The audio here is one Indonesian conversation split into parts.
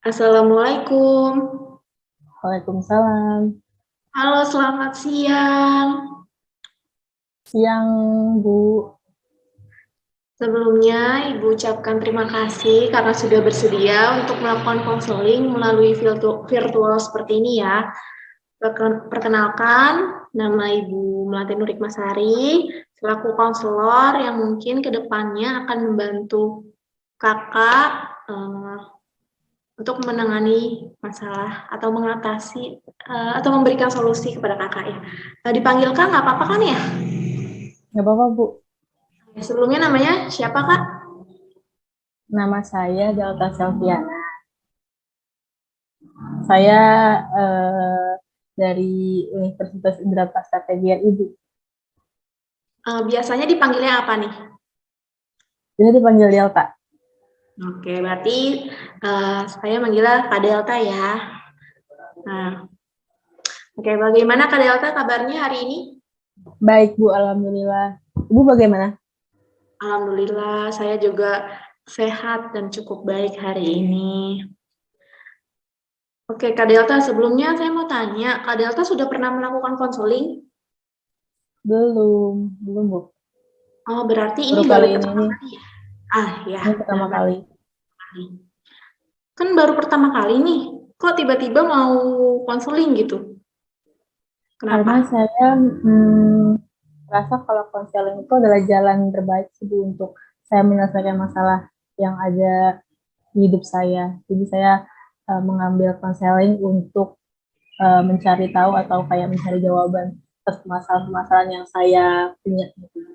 Assalamualaikum. Waalaikumsalam. Halo, selamat siang. Siang, Bu. Sebelumnya, Ibu ucapkan terima kasih karena sudah bersedia untuk melakukan konseling melalui virtual seperti ini ya. Perkenalkan, nama Ibu Melati Nurikmasari, selaku konselor yang mungkin ke depannya akan membantu Kakak untuk menangani masalah atau mengatasi atau memberikan solusi kepada Kakak ya. Dipanggil Kak, nggak apa-apa kan ya? Nggak apa-apa, Bu. Sebelumnya namanya siapa Kak? Nama saya Delta Selviana. Saya dari Universitas Indraprastata PGRI, Bu. Biasanya dipanggilnya apa nih? Bisa dipanggil Delta. Oke, berarti saya manggilnya Kak Delta ya. Nah, oke, bagaimana Kak Delta kabarnya hari ini? Baik, Bu. Alhamdulillah. Ibu bagaimana? Alhamdulillah, saya juga sehat dan cukup baik hari ini. Oke, Kak Delta, sebelumnya saya mau tanya, Kak Delta sudah pernah melakukan konseling? Belum, Bu. Oh, berarti ini Baru baru kali pertama ini. kali ya? Ah, ya. Ini Nah, pertama berarti kali. kan baru pertama kali nih. Kok tiba-tiba mau konseling gitu? Karena Kenapa? saya merasa kalau konseling itu adalah jalan terbaik sih, Bu, untuk saya menyelesaikan masalah yang ada di hidup saya. Jadi saya mengambil konseling untuk mencari tahu atau kayak mencari jawaban atas masalah-masalah yang saya punya gitu.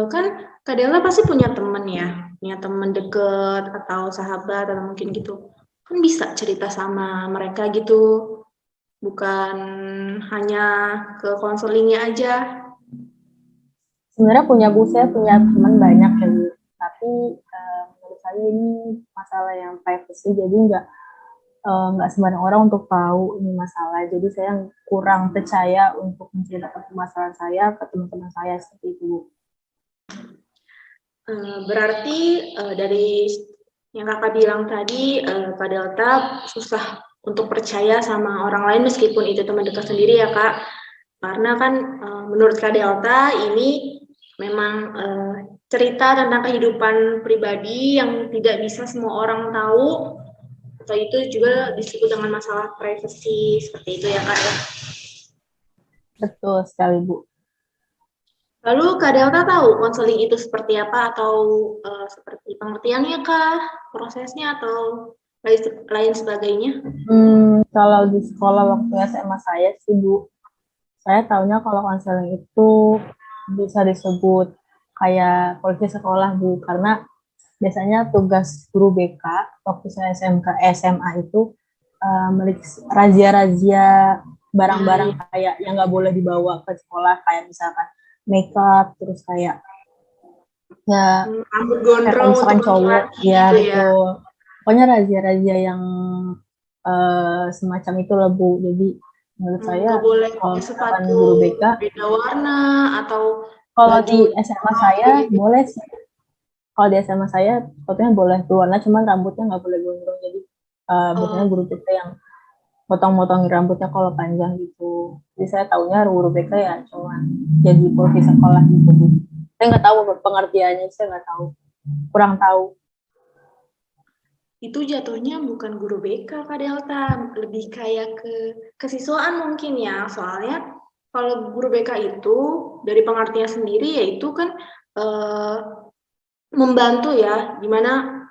Kan Kak Dela pasti punya temen ya, punya temen deket atau sahabat atau mungkin gitu. Kan bisa cerita sama mereka gitu, bukan hanya ke konselingnya aja. Sebenarnya saya punya teman banyak ya, Bu. Tapi menurut saya ini masalah yang privacy, jadi nggak sembarang orang untuk tahu ini masalah. Jadi saya kurang percaya untuk menceritakan masalah saya ke teman-teman saya seperti itu, Bu. Berarti dari yang kakak bilang tadi, Kak Delta susah untuk percaya sama orang lain meskipun itu teman dekat sendiri ya Kak. Karena kan menurut Kak Delta ini memang cerita tentang kehidupan pribadi yang tidak bisa semua orang tahu, atau itu juga disebut dengan masalah privacy seperti itu ya Kak ya. Betul sekali, Bu. Lalu Kak Delta tahu konseling itu seperti apa atau seperti pengertiannya kah, prosesnya atau lain sebagainya? Kalau di sekolah waktu SMA saya sih, Bu, saya tahunya kalau konseling itu bisa disebut kayak polisi sekolah, Bu, karena biasanya tugas guru BK waktu saya SMK SMA itu razia-razia Nah, barang-barang iya. kayak yang nggak boleh dibawa ke sekolah, kayak misalkan makeup, terus kayak ya Rambut kayak gondrong untuk misalkan cowok, laki-laki ya gitu ya. betul. Pokoknya razia-razia yang semacam itu lah, Bu. Jadi menurut saya Nggak boleh kalau pakai misalkan sepatu guru BK, beda warna atau kalau baju di SMA saya kayak gitu. boleh sih. Kalau di SMA saya fotonya boleh berwarna, cuman rambutnya nggak boleh gondrong. Jadi biasanya Oh, guru BK yang potong-potongin rambutnya kalau panjang gitu. Jadi saya tahunya guru BK ya cuman jadi polisi sekolah gitu, Bu. Saya nggak tahu pengertiannya, saya nggak tahu, kurang tahu. itu jatuhnya bukan guru BK Kak Delta, lebih kayak ke kesiswaan mungkin ya. Soalnya kalau guru BK itu dari pengertian sendiri yaitu kan eh, membantu ya, dimana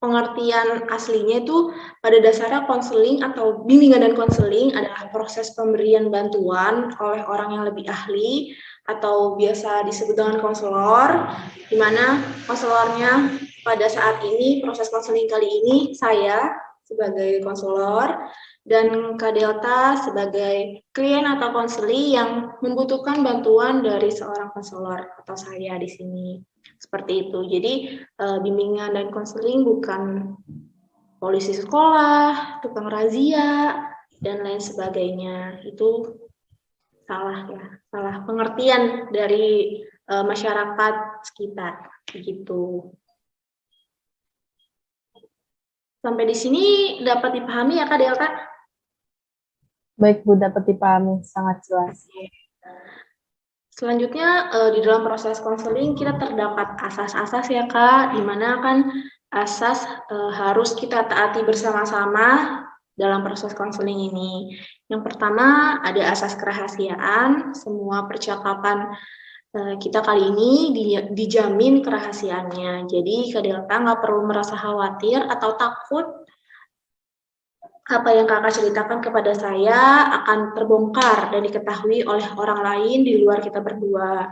pengertian aslinya itu pada dasarnya konseling atau bimbingan dan konseling adalah proses pemberian bantuan oleh orang yang lebih ahli atau biasa disebut dengan konselor, dimana konselornya pada saat ini proses konseling kali ini saya sebagai konselor dan Kak Delta sebagai klien atau konseli yang membutuhkan bantuan dari seorang konselor atau saya di sini. Seperti itu. Jadi bimbingan dan konseling bukan polisi sekolah, tukang razia, dan lain sebagainya. Itu salah ya, salah pengertian dari masyarakat sekitar. Begitu. Sampai di sini dapat dipahami ya Kak Delta? Baik Bu, dapat dipahami, sangat jelas. Selanjutnya di dalam proses konseling kita terdapat asas-asas ya Kak, di mana kan asas harus kita taati bersama-sama dalam proses konseling ini. Yang pertama ada asas kerahasiaan, semua percakapan kita kali ini dijamin kerahasiaannya. Jadi Kak Delta nggak perlu merasa khawatir atau takut apa yang kakak ceritakan kepada saya akan terbongkar dan diketahui oleh orang lain di luar kita berdua.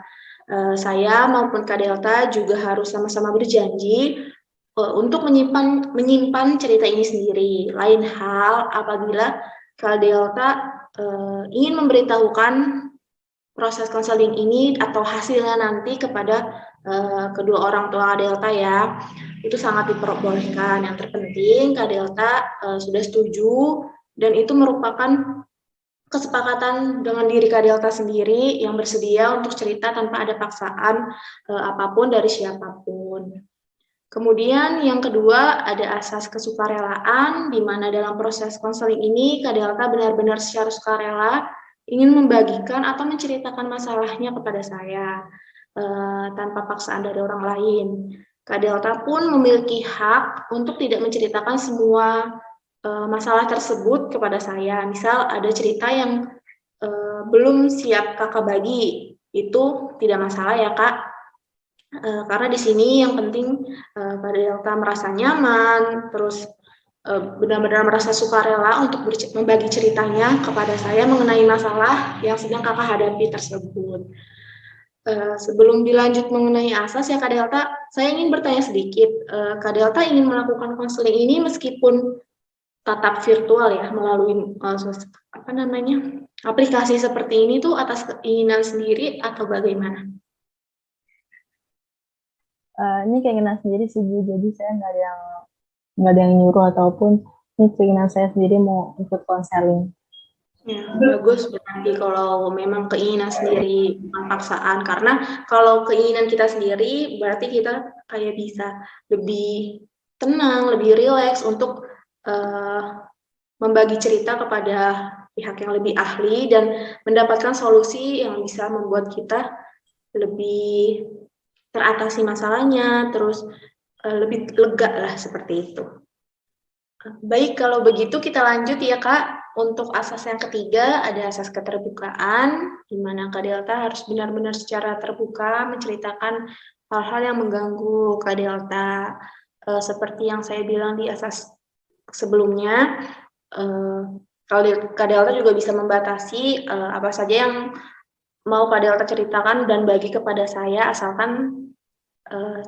Saya maupun Kak Delta juga harus sama-sama berjanji untuk menyimpan cerita ini sendiri. Lain hal apabila Kak Delta ingin memberitahukan proses konseling ini atau hasilnya nanti kepada kedua orang tua Kak Delta ya. Itu sangat diperbolehkan. Yang terpenting Kak Delta sudah setuju dan itu merupakan kesepakatan dengan diri Kak Delta sendiri yang bersedia untuk cerita tanpa ada paksaan apapun dari siapapun. Kemudian yang kedua ada asas kesukarelaan, di mana dalam proses konseling ini Kak Delta benar-benar secara sukarela ingin membagikan atau menceritakan masalahnya kepada saya tanpa paksaan dari orang lain. Kak Delta pun memiliki hak untuk tidak menceritakan semua masalah tersebut kepada saya. Misal ada cerita yang belum siap kakak bagi, itu tidak masalah ya Kak. Karena di sini yang penting Kak Delta merasa nyaman, terus benar-benar merasa sukarela untuk membagi ceritanya kepada saya mengenai masalah yang sedang kakak hadapi tersebut. Sebelum dilanjut mengenai asas ya Kak Delta, saya ingin bertanya sedikit. Kak Delta ingin melakukan konseling ini meskipun tatap virtual ya, melalui aplikasi seperti ini tuh atas keinginan sendiri atau bagaimana? Ini keinginan sendiri sih Bu, jadi saya nggak ada yang nyuruh ataupun ini keinginan saya sendiri mau ikut konseling. Ya, bagus berarti kalau memang keinginan sendiri bukan paksaan, karena kalau keinginan kita sendiri berarti kita kayak bisa lebih tenang, lebih rileks untuk membagi cerita kepada pihak yang lebih ahli dan mendapatkan solusi yang bisa membuat kita lebih teratasi masalahnya, terus lebih lega lah seperti itu. Baik, kalau begitu kita lanjut ya Kak. Untuk asas yang ketiga ada asas keterbukaan, di mana Kak Delta harus benar-benar secara terbuka menceritakan hal-hal yang mengganggu Kak Delta. Seperti yang saya bilang di asas sebelumnya, Kak Delta juga bisa membatasi apa saja yang mau Kak Delta ceritakan dan bagi kepada saya, asalkan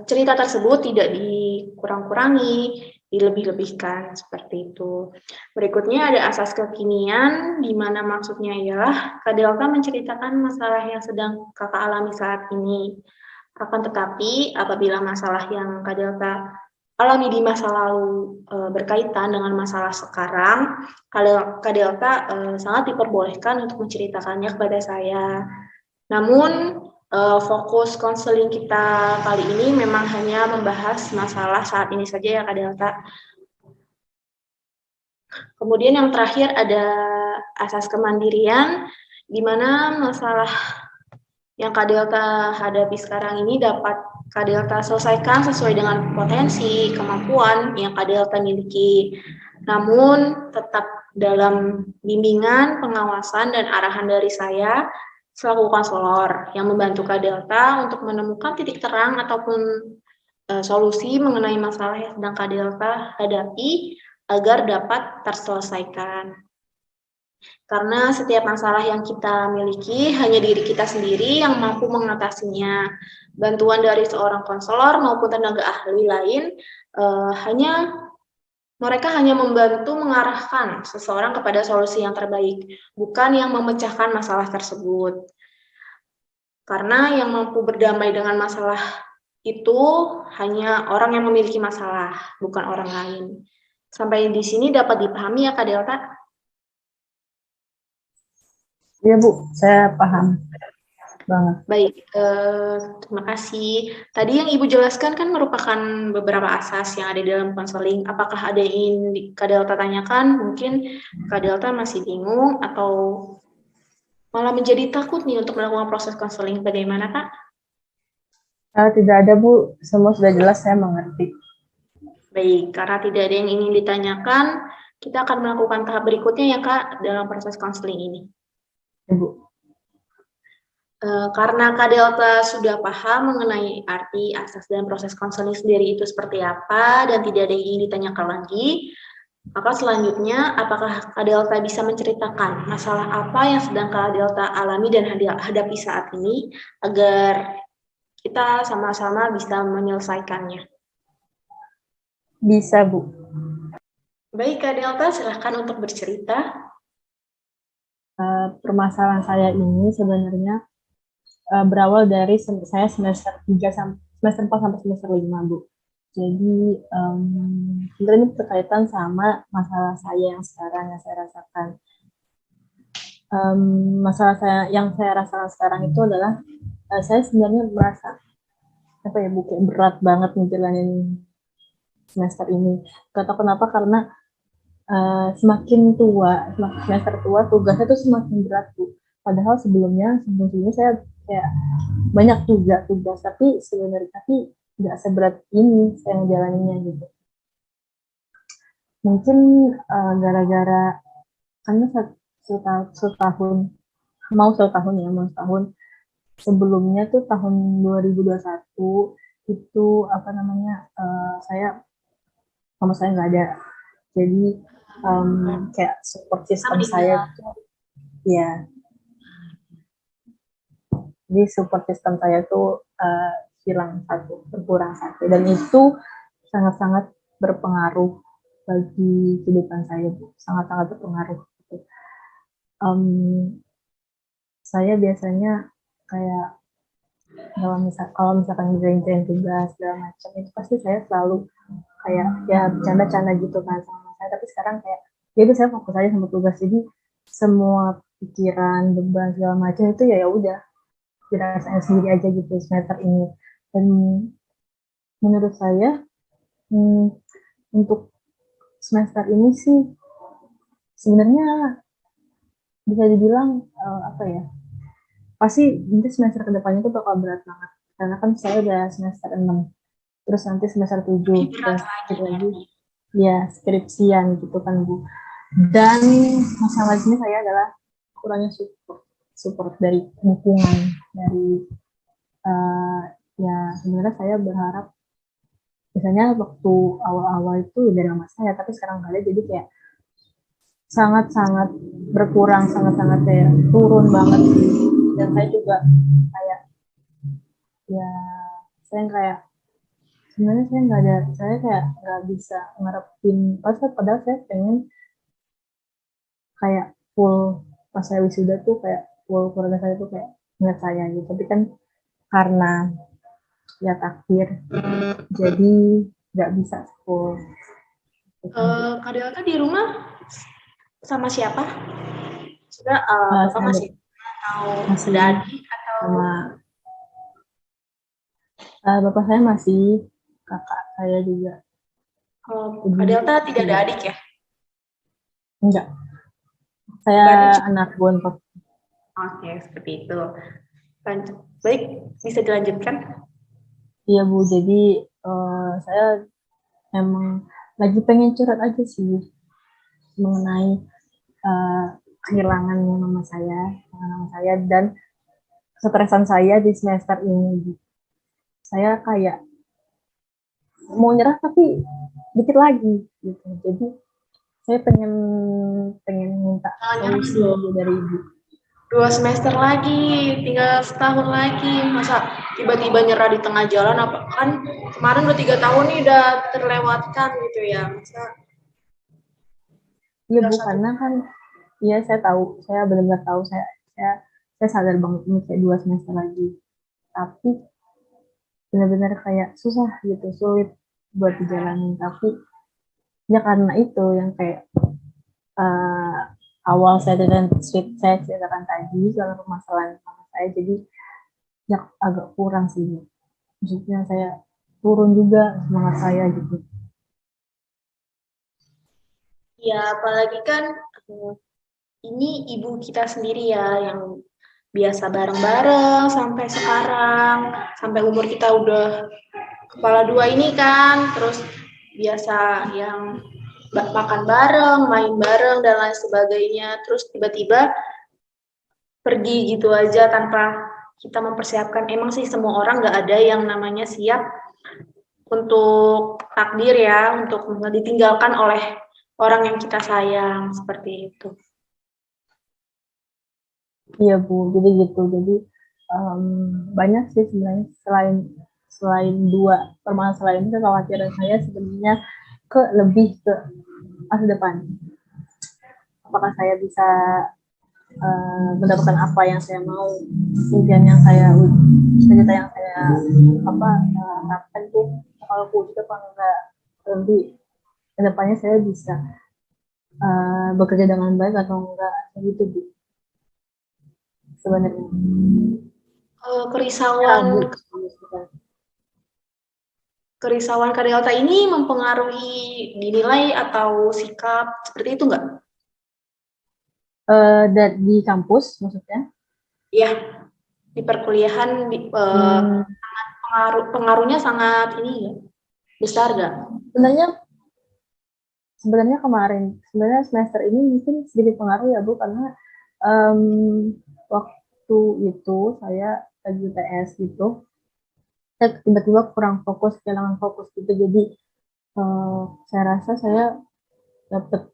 cerita tersebut tidak dikurang-kurangi, dilebih-lebihkan, seperti itu. Berikutnya ada asas kekinian, di mana maksudnya ialah Kak Delta menceritakan masalah yang sedang kakak alami saat ini. Akan tetapi, apabila masalah yang Kak Delta alami di masa lalu berkaitan dengan masalah sekarang, Kak Delta sangat diperbolehkan untuk menceritakannya kepada saya. Namun, fokus konseling kita kali ini memang hanya membahas masalah saat ini saja ya Kak Delta. Kemudian yang terakhir ada asas kemandirian, di mana masalah yang Kak Delta hadapi sekarang ini dapat Kak Delta selesaikan sesuai dengan potensi, kemampuan yang Kak Delta miliki. Namun tetap dalam bimbingan, pengawasan, dan arahan dari saya selaku konselor yang membantu Kak Delta untuk menemukan titik terang ataupun solusi mengenai masalah yang sedang Kak Delta hadapi agar dapat terselesaikan. Karena setiap masalah yang kita miliki hanya diri kita sendiri yang mampu mengatasinya. Bantuan dari seorang konselor maupun tenaga ahli lain mereka hanya membantu mengarahkan seseorang kepada solusi yang terbaik, bukan yang memecahkan masalah tersebut. Karena yang mampu berdamai dengan masalah itu hanya orang yang memiliki masalah, bukan orang lain. Sampai di sini dapat dipahami ya Kak Delta? Iya Bu, saya paham. banget. Baik, terima kasih. Tadi yang Ibu jelaskan kan merupakan beberapa asas yang ada di dalam konseling. Apakah ada yang ingin Kak Delta tanyakan? Mungkin Kak Delta masih bingung atau malah menjadi takut nih untuk melakukan proses konseling. Bagaimana, Kak? Tidak ada Bu, semua sudah jelas, saya mengerti. Baik, karena tidak ada yang ingin ditanyakan, kita akan melakukan tahap berikutnya ya Kak, dalam proses konseling ini. Ibu. Karena Kak Delta sudah paham mengenai arti, asas, dan proses konseling sendiri itu seperti apa, dan tidak ada yang ingin ditanyakan lagi, maka selanjutnya, apakah Kak Delta bisa menceritakan masalah apa yang sedang Kak Delta alami dan hadapi saat ini, agar kita sama-sama bisa menyelesaikannya? Bisa Bu. Baik Kak Delta, silahkan untuk bercerita. Permasalahan saya ini sebenarnya berawal dari saya semester 3 semester 4 sampai semester 5 Bu. Jadi sebenarnya ini berkaitan sama masalah saya yang sekarang yang saya rasakan. Masalah yang saya rasakan sekarang itu adalah saya sebenarnya merasa apa ya Bu, kayak berat banget ngejalanin semester ini. Gak tau kenapa, karena semakin semester tua tugasnya tuh semakin berat Bu. Padahal sebelumnya saya kayak banyak juga tugas, tapi nggak seberat ini saya ngejalaninnya gitu. Mungkin gara-gara karena setahun sebelumnya tuh tahun 2021 itu apa namanya, saya nggak ada, jadi kayak support system saya tuh ya, jadi support system saya tuh berkurang satu, dan itu sangat-sangat berpengaruh bagi kehidupan saya, sangat-sangat berpengaruh. Saya biasanya kayak kalau misalkan ngerjain tugas segala macam, itu pasti saya selalu kayak ya bercanda-canda gitu kan sama saya, tapi sekarang kayak ya itu saya fokus aja sama tugas, jadi semua pikiran, beban segala macam itu ya udah dirasain sendiri aja gitu semester ini. Dan menurut saya untuk semester ini sih sebenarnya bisa dibilang apa ya, pasti nanti semester kedepannya itu bakal berat banget, karena kan saya udah semester 6, terus nanti semester 7 dan sedikit lagi ya skripsian gitu kan Bu. Dan masalah ini saya adalah kurangnya support dari dukungan dari ya sebenarnya saya berharap misalnya waktu awal-awal itu dari mama saya, tapi sekarang nggak ada, jadi kayak sangat-sangat berkurang, sangat-sangat kayak turun banget. Dan saya juga kayak ya saya kayak sebenarnya saya kayak nggak bisa ngarepin, padahal saya pengen kayak full pas saya wisuda tuh kayak full keluarga saya tuh kayak ngeliat saya gitu, tapi kan karena ya takdir jadi nggak bisa full. Kak Delta di rumah sama siapa? Sudah Bapak masih atau sudah adik atau sama bapak saya masih, kakak saya juga. Kak Delta tidak ada adik ya? Enggak, saya anak bontot. Oke, seperti itu. Baik, bisa dilanjutkan? Iya Bu, jadi saya emang lagi pengen curhat aja sih mengenai kehilangan mama saya dan ketresan saya di semester ini. Saya kayak mau nyerah tapi dikit lagi gitu. Jadi saya pengen minta solusi dari Ibu. 2 semester lagi, tinggal setahun lagi, masa tiba-tiba nyerah di tengah jalan? Apa kan kemarin udah 3 tahun nih udah terlewatkan gitu ya, masa? Iya Bu, karena kan iya saya tahu, saya benar-benar tahu, saya sadar banget ini kayak 2 semester lagi, tapi benar-benar kayak susah gitu, sulit buat dijalanin. Tapi ya karena itu yang kayak awal saya ceritakan tadi, kalau permasalahan sama saya, jadi ya agak kurang sih Bu. Maksudnya saya turun juga semangat saya gitu. Ya, apalagi kan eh, ini ibu kita sendiri ya yang biasa bareng-bareng sampai sekarang, sampai umur kita udah kepala dua ini kan, terus biasa yang makan bareng, main bareng dan lain sebagainya. Terus tiba-tiba pergi gitu aja tanpa kita mempersiapkan. Emang sih semua orang nggak ada yang namanya siap untuk takdir ya, untuk ditinggalkan oleh orang yang kita sayang seperti itu. Iya Bu, jadi gitu. Jadi um, banyak sih sebenarnya selain selain dua permasalahan ini kekhawatiran saya sebenarnya lebih ke masa depan. Apakah saya bisa mendapatkan apa yang saya mau, impian yang saya, cerita yang saya harapkan tuh kalau wujud apa enggak, nanti kedepannya saya bisa bekerja dengan baik atau enggak gitu Bu sebenarnya. Ya Kerisauan Bu. kerisauan Kak Delta ini mempengaruhi dinilai atau sikap seperti itu nggak? Di kampus maksudnya? Ya, di perkuliahan pengaruhnya sangat ini ya, besar nggak? Sebenarnya sebenarnya sebenarnya semester ini mungkin sedikit pengaruh ya Bu, karena um, waktu itu saya lagi UTS gitu, saya tiba-tiba kurang fokus, kehilangan fokus gitu, jadi saya rasa saya dapat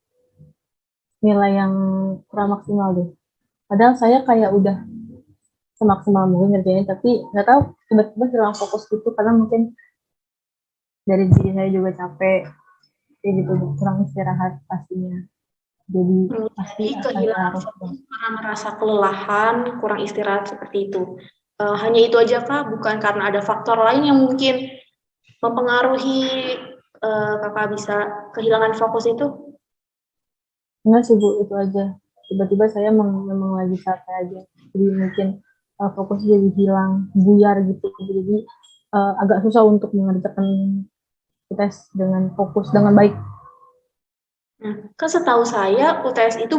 nilai yang kurang maksimal deh. Padahal saya kayak udah semaksimal mungkin ngerjain, tapi nggak tahu tiba-tiba hilang fokus gitu karena mungkin dari diri saya juga capek, kayak gitu, kurang istirahat pastinya. Jadi pasti Jadi akan kehilangan ngaruh. fokus karena merasa kelelahan, kurang istirahat seperti itu. Hanya itu aja Kak, bukan karena ada faktor lain yang mungkin mempengaruhi Kakak bisa kehilangan fokus itu? Enggak sih Bu, itu aja. Tiba-tiba saya memang lagi capek aja. Jadi mungkin fokus jadi hilang, buyar gitu. Jadi agak susah untuk mengerjakan tes dengan fokus, dengan baik. Nah, kan setahu saya UTS itu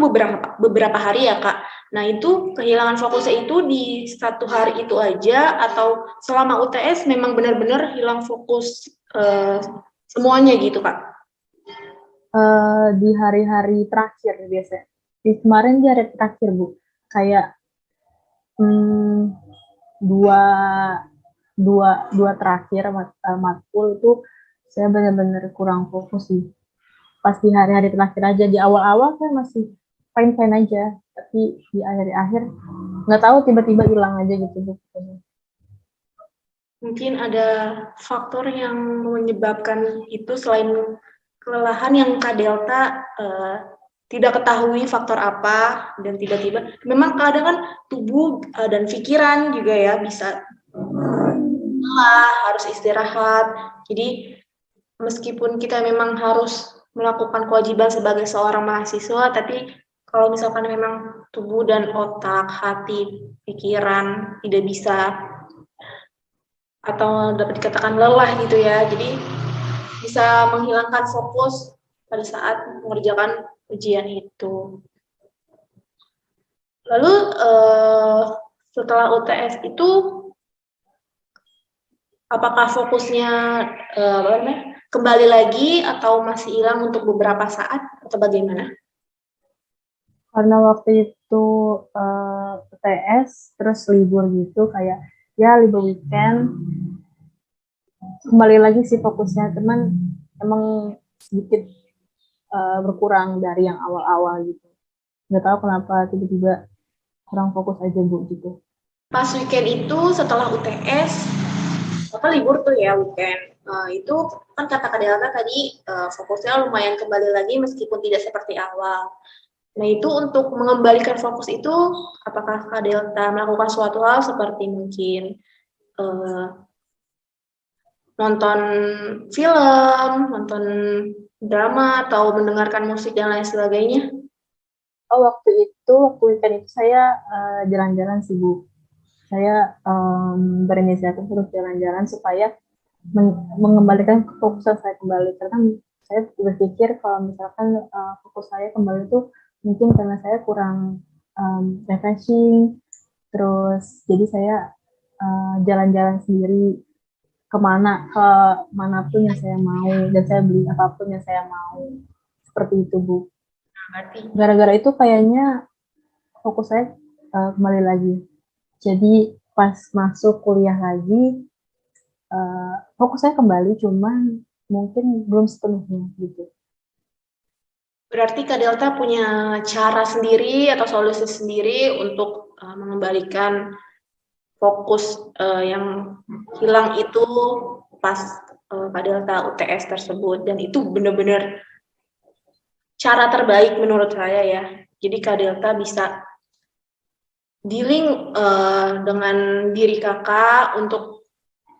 beberapa hari ya Kak. Nah itu kehilangan fokusnya itu di satu hari itu aja atau selama UTS memang benar-benar hilang fokus semuanya gitu Kak? Di hari-hari terakhir biasanya. Di kemarin di hari terakhir Bu, kayak hmm, dua dua terakhir matkul itu saya benar-benar kurang fokus sih. Pas di hari-hari terakhir aja, di awal-awal saya masih fine-fine aja, tapi di akhir-akhir nggak tahu tiba-tiba hilang aja gitu Bu. Mungkin ada faktor yang menyebabkan itu selain kelelahan yang Kak Delta tidak ketahui faktor apa dan tiba-tiba memang kadang kan tubuh dan pikiran juga ya bisa lelah, harus istirahat. Jadi meskipun kita memang harus melakukan kewajiban sebagai seorang mahasiswa, tapi kalau misalkan memang tubuh dan otak, hati, pikiran tidak bisa atau dapat dikatakan lelah gitu ya, jadi bisa menghilangkan fokus pada saat mengerjakan ujian itu. Lalu setelah UTS itu apakah fokusnya kembali lagi atau masih hilang untuk beberapa saat atau bagaimana? Karena waktu itu UTS terus libur gitu, kayak ya libur weekend, kembali lagi sih fokusnya, teman emang sedikit berkurang dari yang awal-awal gitu. Nggak tahu kenapa tiba-tiba kurang fokus aja Bu gitu. Pas weekend itu setelah UTS, apa libur tuh ya weekend. Itu kan kata Kak Delta tadi fokusnya lumayan kembali lagi meskipun tidak seperti awal. Nah itu untuk mengembalikan fokus itu, apakah Kak Delta melakukan suatu hal seperti mungkin nonton film, nonton drama, atau mendengarkan musik dan lain sebagainya? Waktu weekend itu saya jalan-jalan sih Bu. saya berinisiatif untuk jalan-jalan supaya mengembalikan fokus saya kembali, karena saya berpikir kalau misalkan fokus saya kembali itu mungkin karena saya kurang refreshing, terus jadi saya jalan-jalan sendiri ke manapun yang saya mau, dan saya beli apapun yang saya mau, seperti itu Bu. Gara-gara itu kayaknya fokus saya kembali lagi. Jadi pas masuk kuliah lagi, fokusnya kembali, cuman mungkin belum sepenuhnya gitu. Berarti Kak Delta punya cara sendiri atau solusi sendiri untuk mengembalikan fokus yang hilang itu pas Kak Delta UTS tersebut, dan itu benar-benar cara terbaik menurut saya ya. Jadi Kak Delta bisa dealing dengan diri kakak untuk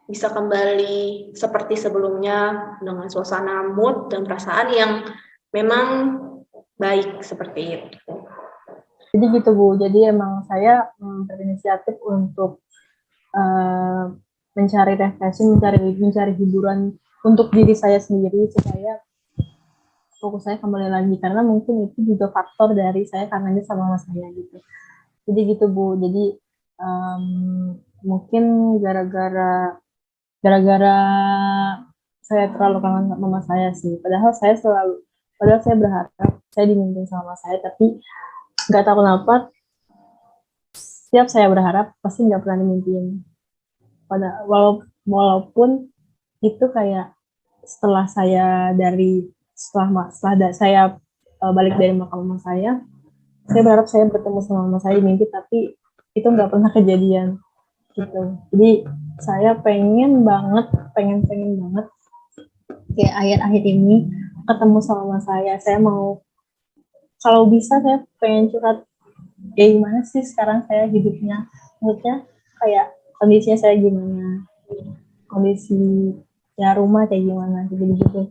bisa kembali seperti sebelumnya dengan suasana mood dan perasaan yang memang baik seperti itu. Jadi gitu Bu, jadi emang saya berinisiatif untuk mencari refreshing, mencari hiburan untuk diri saya sendiri supaya fokus saya kembali lagi, karena mungkin itu juga faktor dari saya kangennya sama mama saya gitu. Jadi gitu Bu, jadi mungkin gara-gara saya terlalu kangen sama mama saya sih. Padahal saya berharap saya dimimpiin sama mama saya, tapi nggak tahu kenapa setiap saya berharap pasti nggak pernah dimimpiin. Walaupun itu kayak setelah saya balik dari makam mama saya berharap saya bertemu sama mama saya di mimpi, tapi itu nggak pernah kejadian gitu. Jadi saya pengen banget kayak akhir-akhir ini ketemu sama mama saya. Saya mau, kalau bisa saya pengen curhat kayak gimana sih sekarang saya hidupnya, maksudnya kayak kondisinya saya gimana, kondisi ya rumah kayak gimana gitu.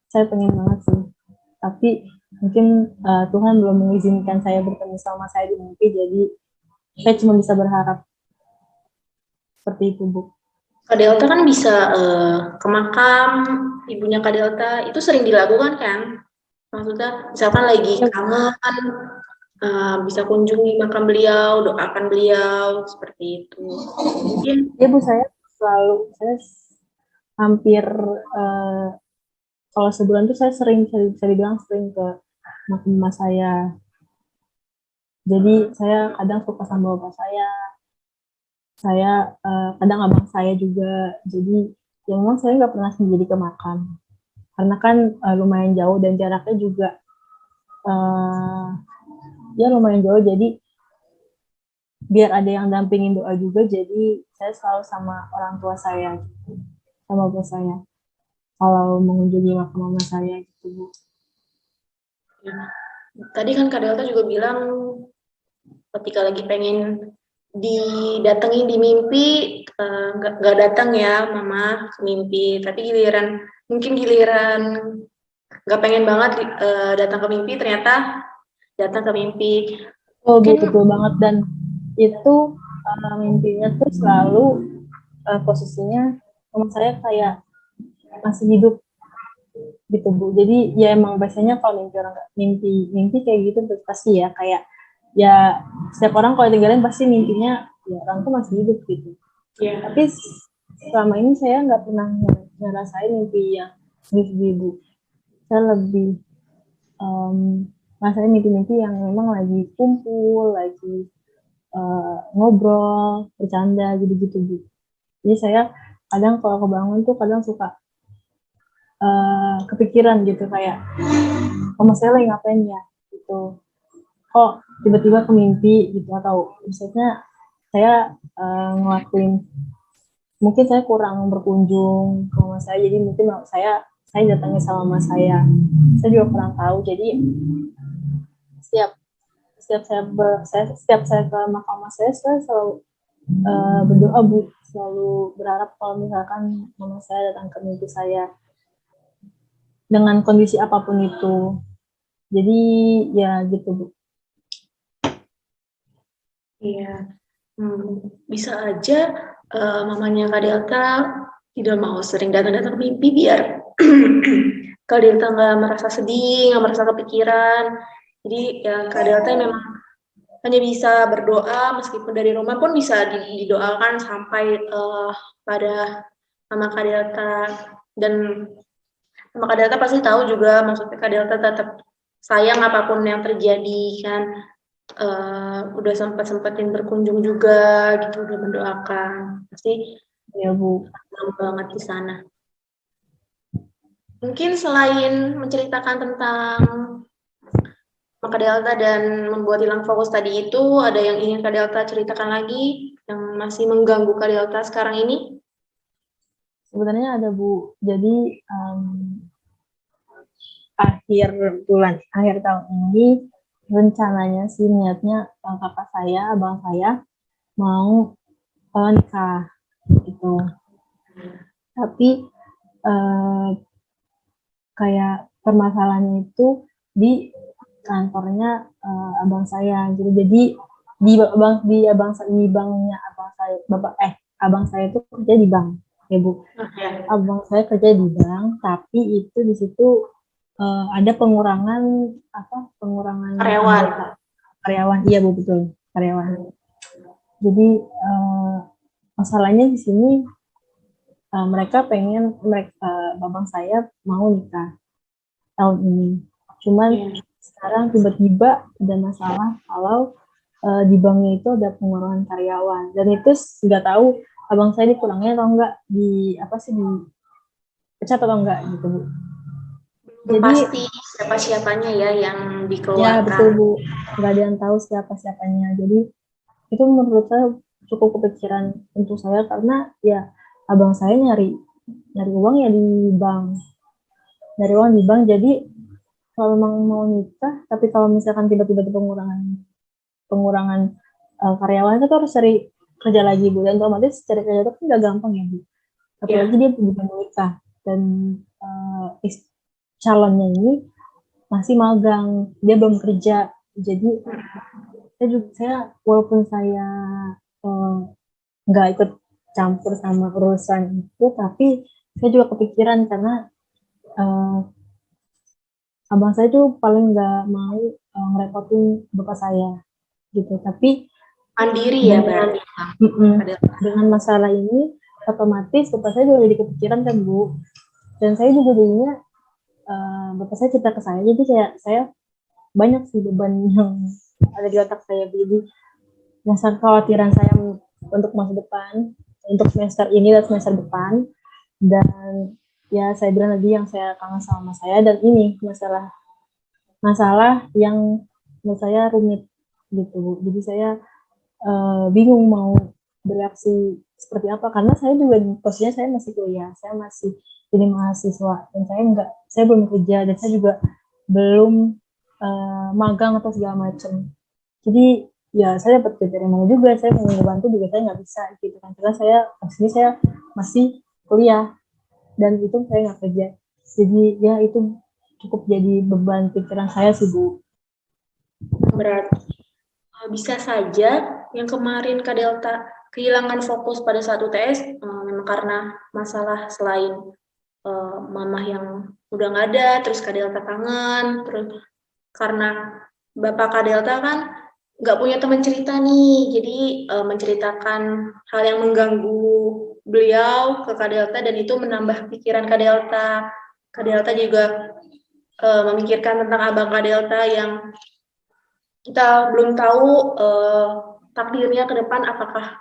Saya pengen banget sih, tapi mungkin Tuhan belum mengizinkan saya bertemu sama saya di mimpi, jadi saya cuma bisa berharap seperti itu Bu. Kak Delta kan bisa ke makam ibunya Kak Delta, itu sering dilakukan kan? Maksudnya misalkan lagi kangen, bisa kunjungi makam beliau, doakan beliau, seperti itu. Mungkin ya Bu, saya hampir kalau sebulan tuh saya bisa dibilang sering ke makam mama saya. Jadi saya kadang suka sama bapak saya kadang abang saya juga. Jadi ya memang saya nggak pernah sendiri ke makam, karena kan lumayan jauh dan jaraknya juga ya lumayan jauh. Jadi biar ada yang dampingin doa juga, jadi saya selalu sama orang tua saya, sama bapak saya, kalau mengunjungi makam mama saya gitu Bu. tadi kan Kak Delta juga bilang ketika lagi pengen didatengin di mimpi, nggak datang ya mama ke mimpi, tapi mungkin giliran nggak pengen banget datang ke mimpi, ternyata datang ke mimpi. Oh betul banget, dan itu mimpinya tuh selalu posisinya mama saya kayak masih hidup gitu Bu. Jadi ya emang biasanya kalau mimpi orang mimpi kayak gitu pasti ya kayak ya setiap orang kalau tinggalin pasti mimpinya ya orang tuh masih hidup gitu. Yeah. Tapi selama ini saya nggak pernah ngerasain mimpi yang sedih Bu. Saya lebih ngerasain mimpi-mimpi yang memang lagi kumpul, lagi ngobrol, bercanda gitu-gitu Bu. Jadi saya kadang kalau kebangun tuh kadang suka kepikiran gitu kayak mama saya lagi ngapain ya gitu, kok tiba-tiba ke mimpi gitu, atau misalnya saya ngelakuin, mungkin saya kurang berkunjung ke mama saya, jadi mungkin saya datangnya sama mama saya juga kurang tahu. Jadi setiap setiap saya ke makam mama saya selalu berdoa Bu, selalu berharap kalau misalkan mama saya datang ke mimpi saya dengan kondisi apapun itu. Jadi ya gitu Bu. Iya, Bisa aja mamanya Kak Delta tidak mau sering datang-datang ke mimpi biar Kak Delta nggak merasa sedih, nggak merasa kepikiran. Jadi ya Kak Delta memang hanya bisa berdoa meskipun dari rumah pun bisa didoakan sampai pada Mama Kak Delta. Dan Mama Kak Delta pasti tahu juga maksudnya Kak Delta tetap sayang apapun yang terjadi kan. Udah sempat-sempatin berkunjung juga gitu, udah mendoakan. Pasti Ya Bu. senang banget di sana. Mungkin selain menceritakan tentang Kak Delta dan membuat hilang fokus tadi itu, ada yang ingin Kak Delta ceritakan lagi yang masih mengganggu Kak Delta sekarang ini? Sebenarnya ada Bu. Jadi akhir tahun ini rencananya sih niatnya kakak saya, abang saya mau nikah gitu. Tapi kayak permasalahannya itu di kantornya abang saya. Jadi di banknya abang saya itu kerja di bank, ya Bu. Abang saya kerja di bank, tapi itu di situ ada pengurangan karyawan. Iya Bu, betul, karyawan. Jadi masalahnya di sini babang saya mau nikah tahun ini. Cuman sekarang tiba-tiba ada masalah kalau di banknya itu ada pengurangan karyawan, dan itu nggak tahu abang saya dikurangnya atau enggak, dipecat atau enggak gitu Bu. Jadi pasti siapa-siapanya ya yang dikeluarkan. Ya betul Bu, nggak ada yang tahu siapa-siapanya. Jadi itu menurut saya cukup kepikiran untuk saya, karena ya abang saya nyari uang ya di bank, jadi kalau memang mau nikah, tapi kalau misalkan tiba-tiba pengurangan karyawan, itu harus cari kerja lagi Bu, dan otomatis cari kerja itu kan nggak gampang ya Bu, apalagi dia juga mau nikah, dan calonnya ini masih magang, dia belum kerja. Jadi saya walaupun saya nggak ikut campur sama urusan itu, tapi saya juga kepikiran karena abang saya tuh paling nggak mau ngerepotin bapak saya gitu. Tapi mandiri ya berarti. Dengan masalah ini otomatis bapak saya juga jadi kepikiran kan Bu, dan saya juga jadinya bapak saya cerita ke saya, jadi saya banyak sih beban yang ada di otak saya. Jadi rasa kekhawatiran saya untuk masa depan, untuk semester ini dan semester depan, dan ya saya bilang tadi yang saya kangen sama saya, dan ini masalah yang menurut saya rumit gitu Bu. Jadi saya bingung mau bereaksi seperti apa, karena saya juga posisinya saya masih kuliah, saya masih jadi mahasiswa, dan saya belum kerja, dan saya juga belum magang atau segala macam. Jadi ya saya dapat kerja dari mana juga, saya mau ngebantu juga saya nggak bisa gitu kan, karena saya masih kuliah dan itu saya nggak kerja. Jadi ya itu cukup jadi beban pikiran saya sih Bu. Berarti bisa saja yang kemarin Kak Delta kehilangan fokus pada saat UTS memang karena masalah selain mamah yang udah nggak ada, terus Kak Delta kangen, terus karena Bapak Kak Delta kan nggak punya teman cerita nih, jadi menceritakan hal yang mengganggu beliau ke Kak Delta, dan itu menambah pikiran Kak Delta. Kak Delta juga memikirkan tentang abang Kak Delta yang kita belum tahu takdirnya ke depan, apakah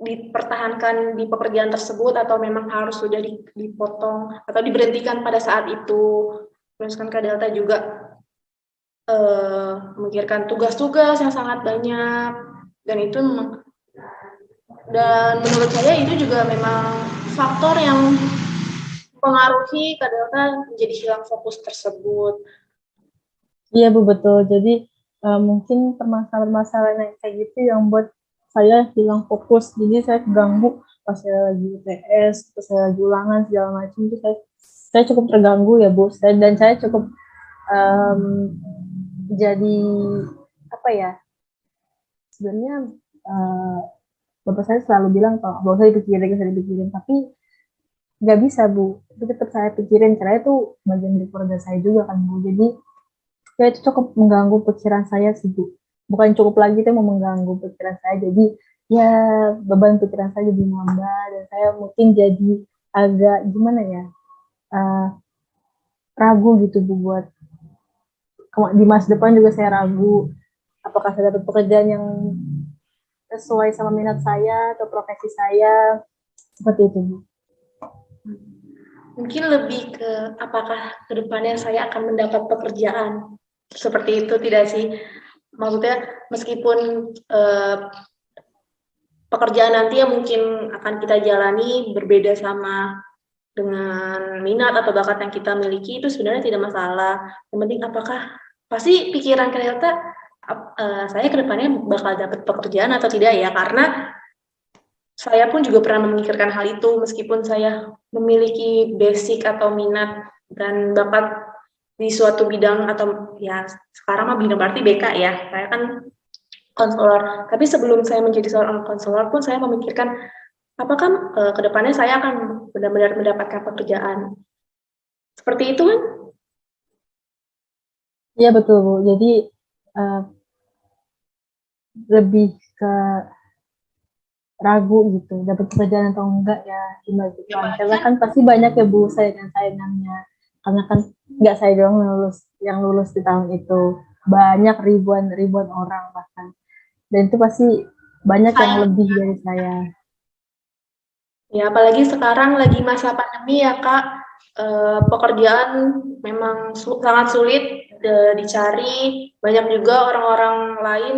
dipertahankan di pekerjaan tersebut atau memang harus sudah dipotong atau diberhentikan pada saat itu. Terus kan Kak Delta juga memikirkan tugas-tugas yang sangat banyak, dan itu menurut saya itu juga memang faktor yang mempengaruhi Kak Delta menjadi hilang fokus tersebut. Iya Bu, betul. Jadi mungkin permasalahan kayak gitu yang buat saya hilang fokus. Jadi saya keganggu pas saya lagi UTS, pas saya lagi ulangan segala macam, itu saya cukup terganggu ya Bu. Dan saya cukup jadi apa ya? Sebenarnya bapak saya selalu bilang kalau nggak usah dipikirin, nggak usah dipikirin, tapi nggak bisa Bu, itu tetap saya pikirin karena itu bagian dari keluarga saya juga kan Bu. Jadi ya itu cukup mengganggu pikiran saya sih Bu, bukan cukup lagi itu mau mengganggu pikiran saya, jadi ya beban pikiran saya jadi nambah dan saya mungkin jadi agak gimana ya, uh, ragu gitu Bu buat di masa depan juga saya ragu apakah saya dapat pekerjaan yang sesuai sama minat saya atau profesi saya, seperti itu Bu. Mungkin lebih ke apakah kedepannya saya akan mendapat pekerjaan seperti itu, tidak sih? Maksudnya meskipun pekerjaan nanti yang mungkin akan kita jalani berbeda sama dengan minat atau bakat yang kita miliki, itu sebenarnya tidak masalah. Yang penting apakah pasti pikiran ternyata saya kedepannya bakal dapat pekerjaan atau tidak ya, karena saya pun juga pernah memikirkan hal itu meskipun saya memiliki basic atau minat dan bakat di suatu bidang, atau ya sekarang mah bidang berarti BK ya, saya kan konselor, tapi sebelum saya menjadi seorang konselor pun saya memikirkan apakah kedepannya saya akan benar-benar mendapatkan pekerjaan seperti itu kan? Iya betul Bu, jadi uh, lebih ke ragu gitu dapat pekerjaan atau enggak ya di masa depan, karena kan pasti banyak ya Bu saingannya, karena kan nggak saya doang yang lulus di tahun itu, banyak ribuan orang bahkan, dan itu pasti banyak yang lebih dari saya. Ya apalagi sekarang lagi masa pandemi ya Kak, pekerjaan memang sangat sulit dicari, banyak juga orang-orang lain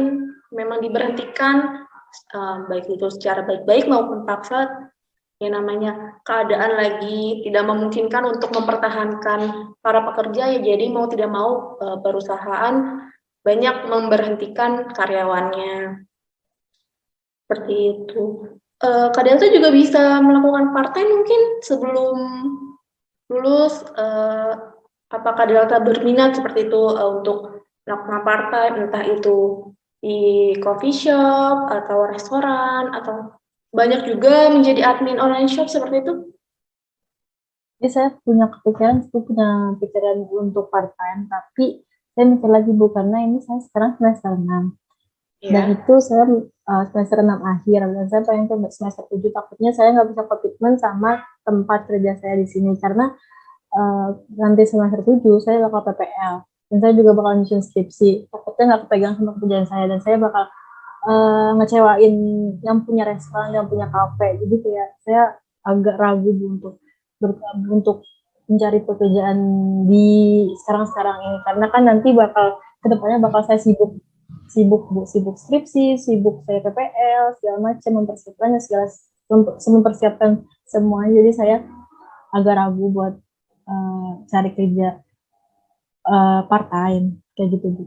memang diberhentikan, baik itu secara baik-baik maupun paksa. Yang namanya keadaan lagi tidak memungkinkan untuk mempertahankan para pekerja ya, jadi mau tidak mau perusahaan banyak memberhentikan karyawannya seperti itu. Kak Delta juga bisa melakukan part-time mungkin sebelum lulus. Apakah Delta berminat seperti itu untuk melakukan part-time, entah itu di coffee shop atau restoran, atau banyak juga menjadi admin online shop seperti itu? Jadi saya punya pikiran untuk part time, tapi saya mikir lagi Bu, karena ini saya sekarang semester 6 dan itu saya semester 6 akhir, dan saya pengen ke semester 7, takutnya saya nggak bisa komitmen sama tempat kerja saya di sini, karena nanti semester 7 saya bakal PPL dan saya juga bakal nyusun skripsi, takutnya nggak kepegang sama kerjaan saya dan saya bakal ngecewain yang punya restoran, yang punya kafe, jadi kayak saya agak ragu untuk untuk mencari pekerjaan di sekarang ini, karena kan nanti kedepannya bakal saya sibuk skripsi, sibuk saya PPL segala macam, mempersiapkan semua, jadi saya agak ragu buat cari kerja part time kayak gitu Bu.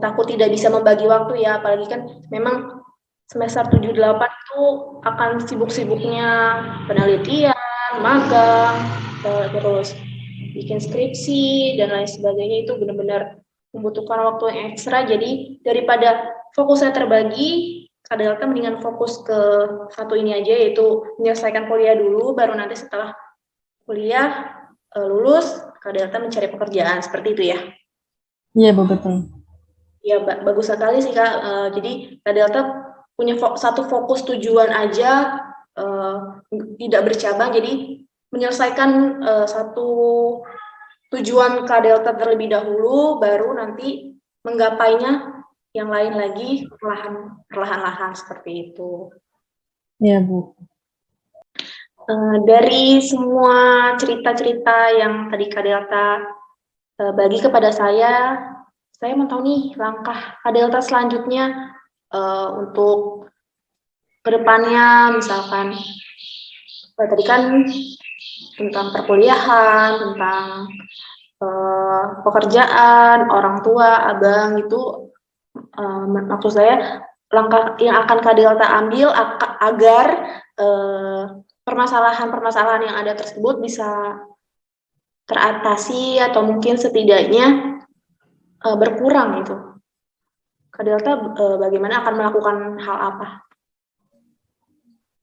Takut tidak bisa membagi waktu ya, apalagi kan memang semester 7-8 itu akan sibuk-sibuknya penelitian, magang, terus bikin skripsi dan lain sebagainya, itu benar-benar membutuhkan waktu yang ekstra. Jadi daripada fokusnya terbagi, Kak Delta mendingan fokus ke satu ini aja, yaitu menyelesaikan kuliah dulu, baru nanti setelah kuliah lulus Kak Delta mencari pekerjaan, seperti itu ya? Iya betul. Ya bagus sekali sih Kak. Jadi Kak Delta punya satu fokus tujuan aja, tidak bercabang. Jadi menyelesaikan satu tujuan Kak Delta terlebih dahulu, baru nanti menggapainya yang lain lagi perlahan-lahan seperti itu. Iya Bu. Dari semua cerita-cerita yang tadi Kak Delta bagi kepada saya mau tahu nih langkah Kak Delta selanjutnya untuk kedepannya, misalkan tadi kan tentang perkuliahan, tentang pekerjaan, orang tua, abang itu, maksud saya langkah yang akan Kak Delta ambil agar permasalahan-permasalahan yang ada tersebut bisa teratasi atau mungkin setidaknya berkurang gitu. Kak Delta bagaimana akan melakukan hal apa?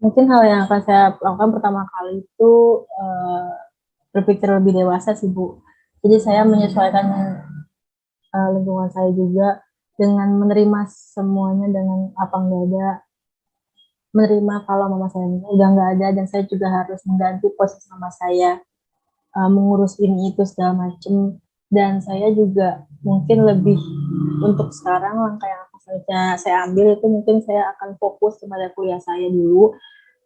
Mungkin hal yang akan saya lakukan pertama kali itu berpikir lebih dewasa sih Bu. Jadi saya menyesuaikan lingkungan saya juga dengan menerima semuanya dengan lapang dada, menerima kalau mama saya udah nggak ada dan saya juga harus mengganti posisi mama saya, mengurus ini itu segala macem. Dan saya juga mungkin lebih untuk sekarang langkah yang akan saya ambil itu mungkin saya akan fokus kepada kuliah saya dulu.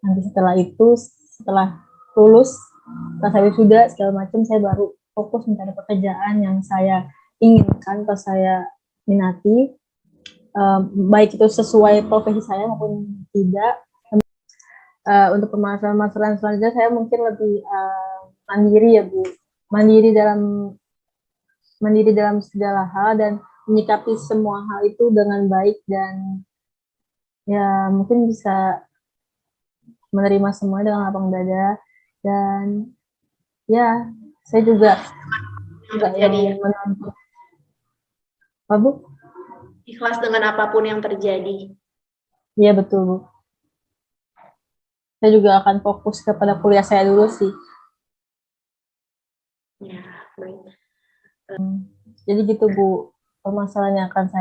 Nanti setelah itu, setelah lulus, setelah saya wisuda segala macam, saya baru fokus mencari pekerjaan yang saya inginkan atau saya minati, baik itu sesuai profesi saya maupun tidak. Untuk permasalahan selanjutnya saya mungkin lebih mandiri ya Bu, mandiri dalam segala hal dan menyikapi semua hal itu dengan baik dan ya mungkin bisa menerima semua dengan lapang dada. Dan ya saya juga yang menonton apa Bu? Ikhlas dengan apapun yang terjadi. Iya betul Bu. Saya juga akan fokus kepada kuliah saya dulu sih. Ya, baik. Jadi gitu Bu, permasalahan yang akan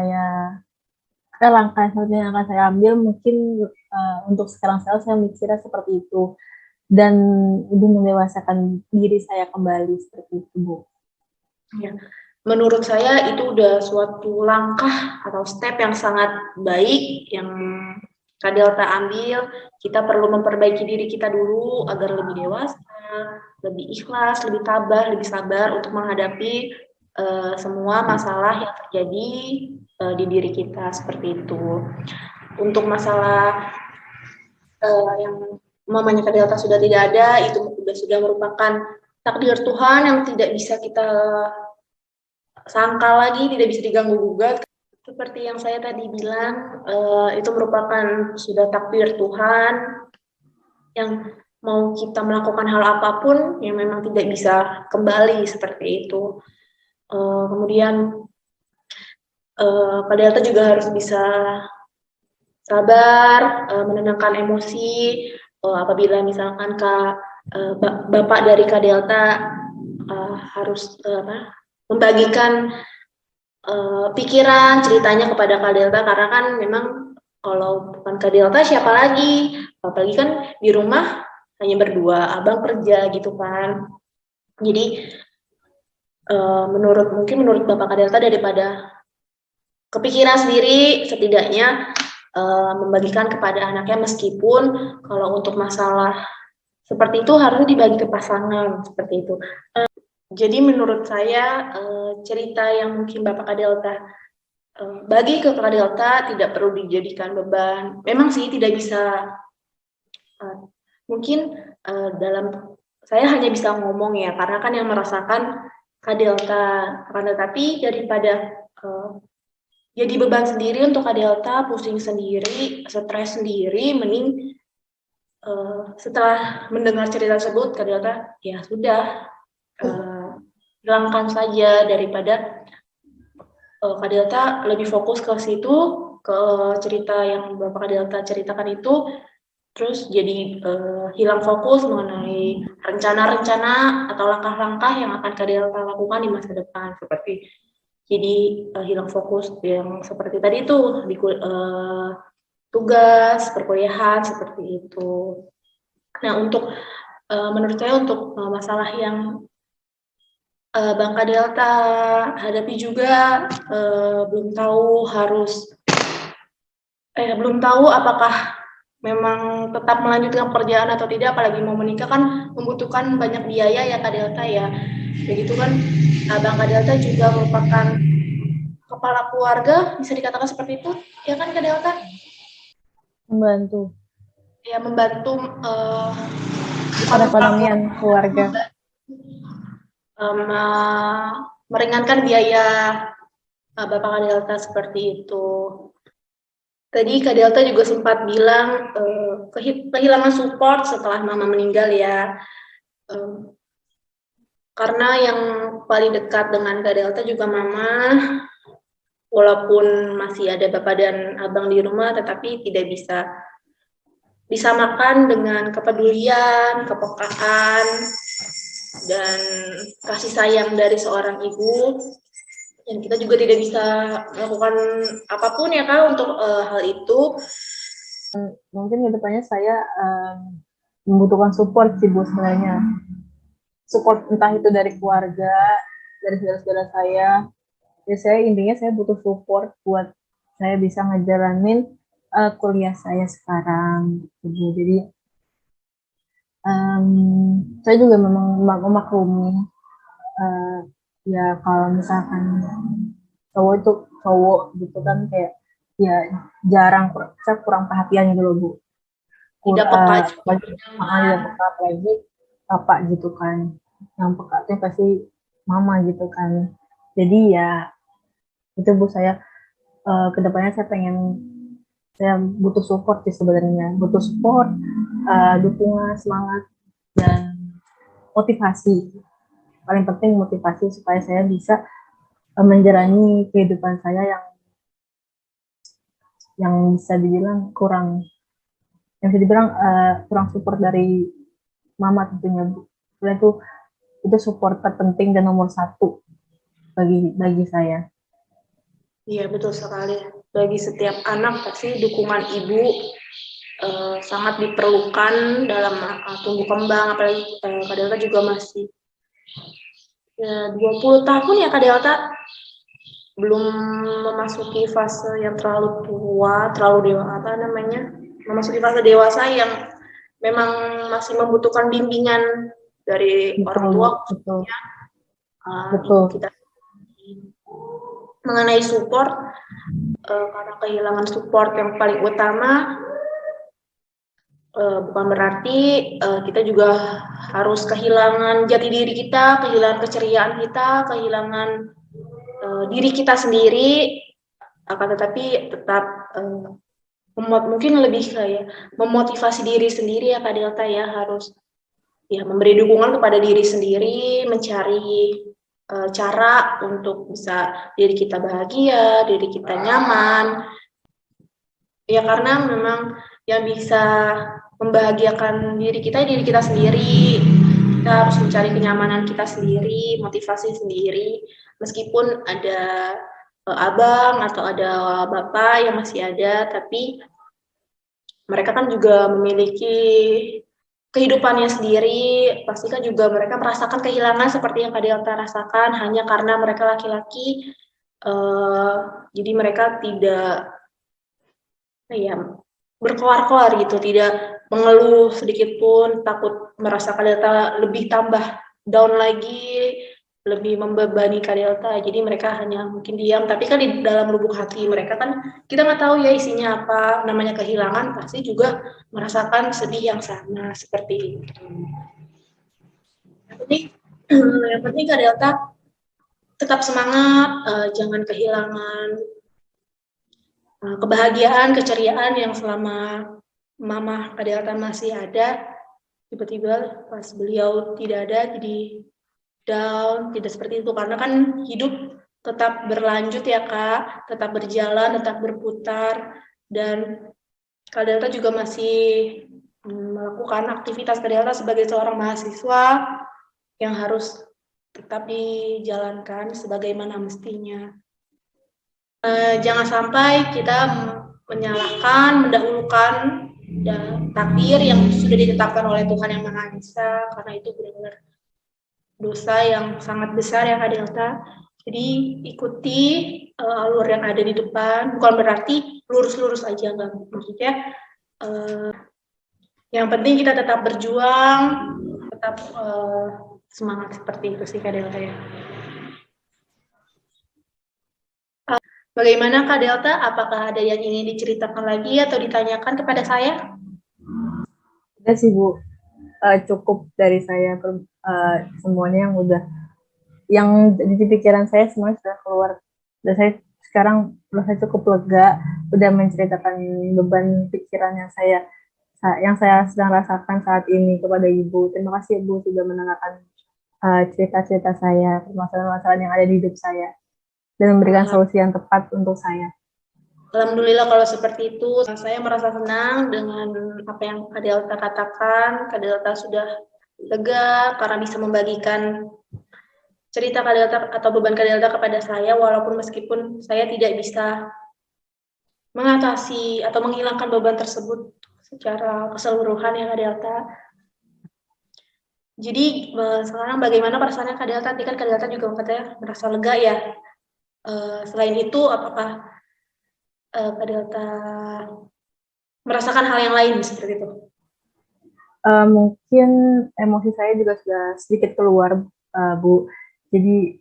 langkah selanjutnya yang akan saya ambil mungkin untuk sekarang saya mikirnya seperti itu dan lebih mendewasakan diri saya kembali seperti itu Bu. Ya. Menurut saya itu udah suatu langkah atau step yang sangat baik yang Kak Delta ambil. Kita perlu memperbaiki diri kita dulu agar lebih dewasa, lebih ikhlas, lebih tabah, lebih sabar untuk menghadapi semua masalah yang terjadi di diri kita seperti itu. Untuk masalah yang mamanya Kak Delta sudah tidak ada, itu sudah merupakan takdir Tuhan yang tidak bisa kita sangka lagi, tidak bisa diganggu gugat. Seperti yang saya tadi bilang, itu merupakan sudah takdir Tuhan yang mau kita melakukan hal apapun yang memang tidak bisa kembali seperti itu. Kemudian Kak Delta juga harus bisa sabar, menenangkan emosi. Apabila misalkan Bapak dari Kak Delta harus membagikan pikiran, ceritanya kepada Kak Delta, karena kan memang kalau bukan Kak Delta siapa lagi, apalagi kan di rumah hanya berdua, abang kerja gitu kan. Jadi menurut Bapak Kak Delta daripada kepikiran sendiri, setidaknya membagikan kepada anaknya, meskipun kalau untuk masalah seperti itu harusnya dibagi ke pasangan seperti itu. Jadi menurut saya cerita yang mungkin Bapak Kak Delta bagi ke Kak Delta tidak perlu dijadikan beban. Memang sih tidak bisa, mungkin dalam saya hanya bisa ngomong ya, karena kan yang merasakan Kak Delta, tapi daripada jadi beban sendiri untuk Kak Delta, pusing sendiri, stres sendiri, mending setelah mendengar cerita tersebut Kak Delta ya sudah hilangkan saja, daripada Kak Delta lebih fokus ke situ, ke cerita yang Bapak Kak Delta ceritakan itu, terus jadi hilang fokus mengenai rencana-rencana atau langkah-langkah yang akan Kak Delta lakukan di masa depan, seperti jadi hilang fokus yang seperti tadi itu di tugas perkuliahan seperti itu. Nah, untuk menurut saya untuk masalah yang Bang Kak Delta hadapi juga, belum tahu apakah memang tetap melanjutkan pekerjaan atau tidak, apalagi mau menikah kan membutuhkan banyak biaya ya Kak Delta ya. Begitu kan Bang Kak Delta juga merupakan kepala keluarga, bisa dikatakan seperti itu ya kan Kak Delta? Membantu. Ya, membantu perekonomian keluarga. Meringankan biaya Bapak Kak Delta seperti itu. Tadi Kak Delta juga sempat bilang kehilangan support setelah Mama meninggal ya. Karena yang paling dekat dengan Kak Delta juga Mama, walaupun masih ada Bapak dan Abang di rumah, tetapi tidak bisa disamakan dengan kepedulian, kepekaan, dan kasih sayang dari seorang ibu. Dan kita juga tidak bisa melakukan apapun ya Kak untuk hal itu. Mungkin kedepannya saya membutuhkan support sih Bu sebenarnya. Support entah itu dari keluarga, dari saudara-saudara saya. Ya saya intinya saya butuh support buat saya bisa ngejalanin kuliah saya sekarang. Gitu. Jadi saya juga memang memaklumi ya kalau misalkan cowok itu cowok gitu kan kayak ya jarang saya kurang perhatian gitu loh Bu. Tidak peka Apalagi tidak peka apalagi bapak gitu kan. Yang peka itu pasti mama gitu kan. Jadi ya itu Bu saya kedepannya saya butuh support sih sebenarnya, butuh support, dukungan, semangat dan motivasi. Paling penting motivasi supaya saya bisa menjalani kehidupan saya yang bisa dibilang kurang support dari mama tentunya Bu. Karena itu support terpenting dan nomor satu bagi saya. Iya betul sekali. Bagi setiap anak pasti dukungan ibu sangat diperlukan dalam tumbuh kembang. Apalagi Kak Delta juga masih 20 tahun ya Kak Delta, belum memasuki fase yang terlalu tua, terlalu memasuki fase dewasa yang memang masih membutuhkan bimbingan dari orang tua. Betul. Kita mengenai support, karena kehilangan support yang paling utama, bukan berarti kita juga harus kehilangan jati diri kita, kehilangan keceriaan kita, kehilangan diri kita sendiri, akan tetapi tetap mungkin lebih kayak memotivasi diri sendiri ya Kak Delta ya, harus ya memberi dukungan kepada diri sendiri, mencari cara untuk bisa diri kita bahagia, diri kita nyaman. Ya karena memang yang bisa membahagiakan diri kita sendiri. Kita harus mencari kenyamanan kita sendiri, motivasi sendiri. Meskipun ada abang atau ada bapak yang masih ada, tapi mereka kan juga memiliki kehidupannya sendiri. Pastikan juga mereka merasakan kehilangan seperti yang Kak Delta rasakan, hanya karena mereka laki-laki. Jadi mereka tidak berkoar-koar gitu, tidak mengeluh sedikit pun, takut merasa Kak Delta lebih tambah down lagi, lebih membebani Kak Delta. Jadi mereka hanya mungkin diam, tapi kan di dalam lubuk hati mereka kan kita nggak tahu ya isinya apa. Namanya kehilangan pasti juga merasakan sedih yang sama seperti itu. Yang penting Kak Delta tetap semangat, jangan kehilangan kebahagiaan, keceriaan yang selama Mama Kak Delta masih ada. Tiba-tiba pas beliau tidak ada, jadi down, tidak seperti itu. Karena kan hidup tetap berlanjut ya Kak, tetap berjalan, tetap berputar. Dan Kak Delta juga masih melakukan aktivitas Kak Delta sebagai seorang mahasiswa yang harus tetap dijalankan sebagaimana mestinya. Jangan sampai kita menyalahkan, mendahulukan takdir yang sudah ditetapkan oleh Tuhan Yang Maha Esa, karena itu benar-benar dosa yang sangat besar ya Kak Delta. Jadi ikuti alur yang ada di depan, bukan berarti lurus-lurus aja, enggak. Maksudnya yang penting kita tetap berjuang, tetap semangat seperti itu sih Kak Delta ya. Bagaimana Kak Delta? Apakah ada yang ingin diceritakan lagi atau ditanyakan kepada saya? Udah sih Bu, cukup dari saya semuanya yang di pikiran saya semuanya sudah keluar. Dan saya sekarang merasa cukup lega, udah menceritakan beban pikiran yang saya sedang rasakan saat ini kepada Ibu. Terima kasih Ibu sudah mendengarkan cerita-cerita saya, permasalahan-permasalahan yang ada di hidup saya, dan memberikan solusi yang tepat untuk saya. Alhamdulillah kalau seperti itu, saya merasa senang dengan apa yang Kak Delta katakan. Kak Delta sudah lega karena bisa membagikan cerita Kak Delta atau beban Kak Delta kepada saya, walaupun meskipun saya tidak bisa mengatasi atau menghilangkan beban tersebut secara keseluruhan ya Kak Delta. Jadi sekarang bagaimana perasaannya Kak Delta? Tadi kan Kak Delta juga katanya merasa lega ya. Selain itu, apakah Kak Delta merasakan hal yang lain seperti itu? Mungkin emosi saya juga sudah sedikit keluar, Bu. Jadi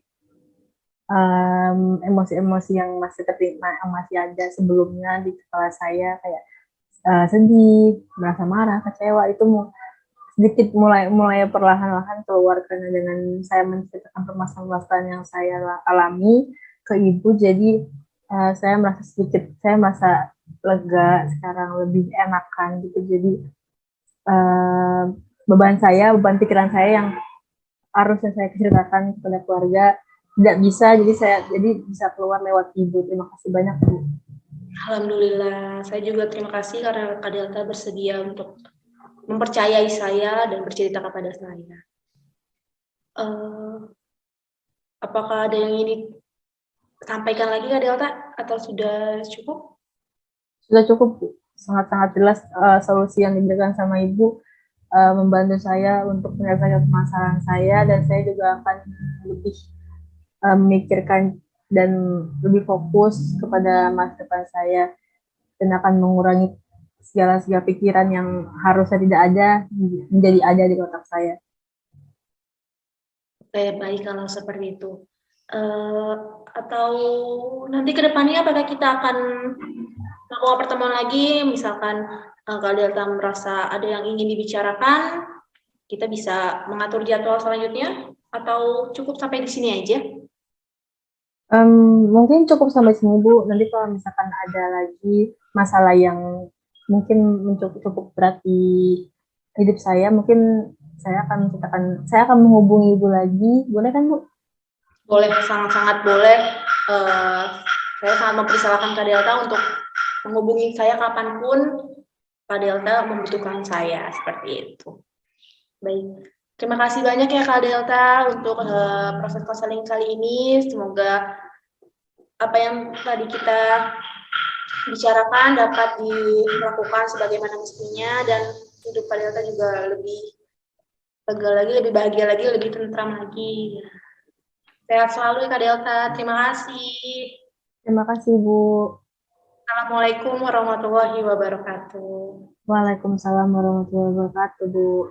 emosi-emosi yang masih tertimpa, yang masih ada sebelumnya di kepala saya kayak sedih, merasa marah, kecewa itu sedikit mulai perlahan-lahan keluar karena dengan saya menceritakan permasalahan yang saya alami ke ibu, jadi saya merasa lega sekarang, lebih enakan gitu. Jadi beban pikiran saya yang harusnya saya ceritakan kepada keluarga tidak bisa, jadi bisa keluar lewat ibu. Terima kasih banyak, Bu. Alhamdulillah, saya juga terima kasih karena Kak Delta bersedia untuk mempercayai saya dan bercerita kepada saya. Apakah ada yang ingin disampaikan lagi Kak Delta atau sudah cukup? Sudah cukup, Bu. Sangat-sangat jelas solusi yang diberikan sama Ibu membantu saya untuk menyelesaikan permasalahan saya, dan saya juga akan lebih memikirkan dan lebih fokus kepada masa depan saya, dan akan mengurangi segala pikiran yang harusnya tidak ada menjadi ada di otak saya. Baik kalau seperti itu. Atau nanti ke depannya apakah kita akan melakukan pertemuan lagi, misalkan Kak Delta merasa ada yang ingin dibicarakan, kita bisa mengatur jadwal selanjutnya, atau cukup sampai di sini aja? Mungkin cukup sampai sini, Bu. Nanti kalau misalkan ada lagi masalah yang mungkin cukup berat di hidup saya, mungkin saya akan menghubungi Ibu lagi. Boleh kan, Bu? Boleh, sangat-sangat boleh. Saya sangat mempersilahkan Kak Delta untuk menghubungi saya kapanpun Kak Delta membutuhkan saya, seperti itu. Baik, terima kasih banyak ya Kak Delta untuk proses konseling kali ini. Semoga apa yang tadi kita bicarakan dapat dilakukan sebagaimana mestinya, dan hidup Kak Delta juga lebih lega lagi, lebih bahagia lagi, lebih tentram lagi. Sehat selalu ya Kak Delta. Terima kasih. Terima kasih, Bu. Assalamualaikum warahmatullahi wabarakatuh. Waalaikumsalam warahmatullahi wabarakatuh, Bu.